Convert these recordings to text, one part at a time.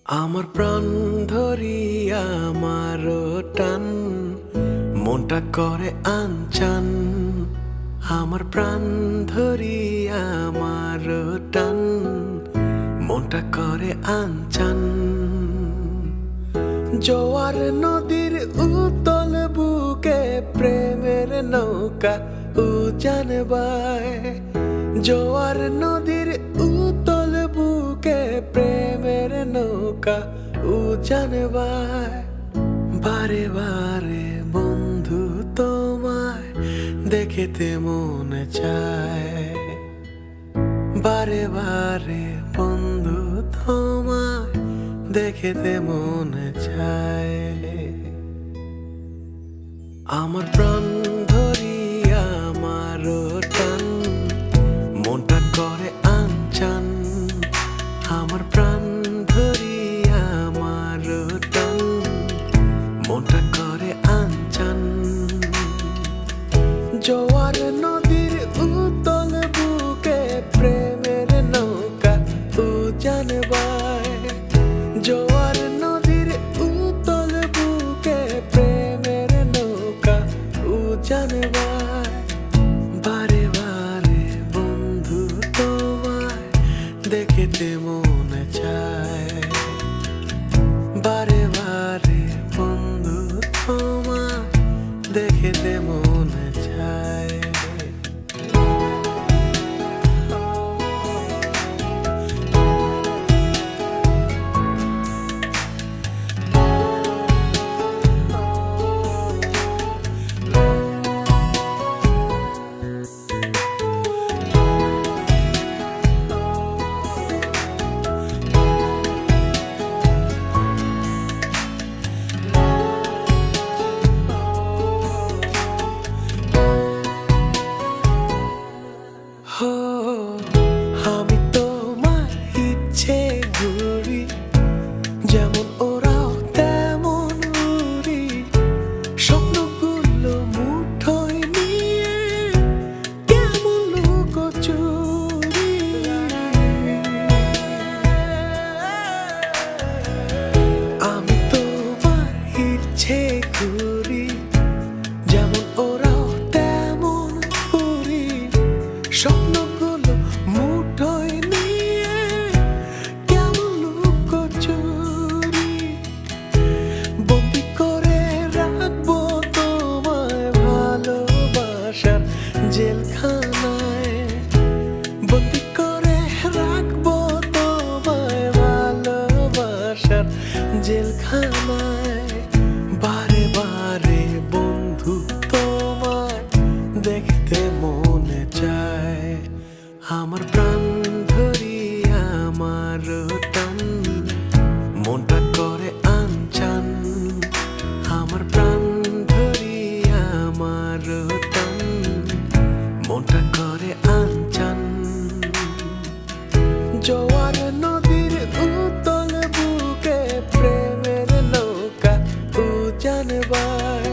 আমার প্রাণ ধরিয়া আমার টান মনটা করে আনচান। আমার প্রাণ ধরিয়া আমার টান মনটা করে আনচান। জোয়ার নদীর উতল বুকে প্রেমের নৌকা উজান বায়। জোয়ার নদীর উতল বুকে প্রেমের নৌকা উজান বায়। বারে বারে বন্ধু তোমায় দেখিতে মনে চায়। বারে বারে বন্ধু তোমায় দেখিতে মনে চায়। আমার প্রাণ ধরিয়া আমার টান মনটা করে আনচান। আমার প্রাণ ধরিয়া আমার টান মনটা করে আনচান। জোয়ার নদীর উতল বুকে প্রেমের নৌকা উজান বায়। জোয়ার নদীর উতল বুকে প্রেমের নৌকা উজান বায়। বারে বারে বন্ধু তোমায় দেখিতে মনে চায়। বারে বারে বন্ধু তোমায় দেখিতে মনে চায়। আমি তোমার ইচ্ছে ঘুরি, যেমন ওরাও তেমন উড়ি। স্বপ্নগুলো মুঠোয় নিয়ে কেমন লুকোচুরি। আমি তোমার ইচ্ছে ঘুরি, যেমন ওরাও তেমন উড়ি। স্বপ্নগুলো মুঠোয় নিয়ে কেমন লুকোচুরি। বন্দি করে রাখবো তোমায় ভালোবাসার জেলখানায়। বন্দি করে রাখবো তোমায় ভালোবাসার জেলখানায়। বারে বারে বন্ধু তোমায় দেখতে মনে চায়। আমার প্রাণ ধরিয়া আমার টান মনটা করে আনচান। আমার প্রাণ ধরিয়া আমার টান মনটা করে আনচান। জোয়ার নদীর উতল বুকে প্রেমের নৌকা উজান বায়।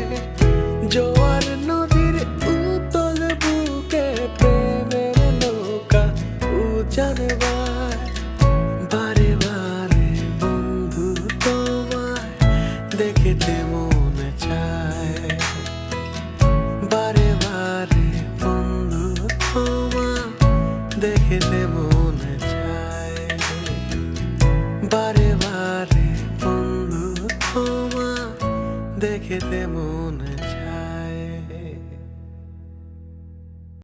জোয়ার নদীর উতল বুকে প্রেমের নৌকা উজান বায়। বারে বারে বন্ধু তোমায় দেখিতে মনে চায়। বারে বারে বন্ধু তোমায় দেখিতে মনে চায়। বারে বারে বন্ধু তোমায় দেখিতে মনে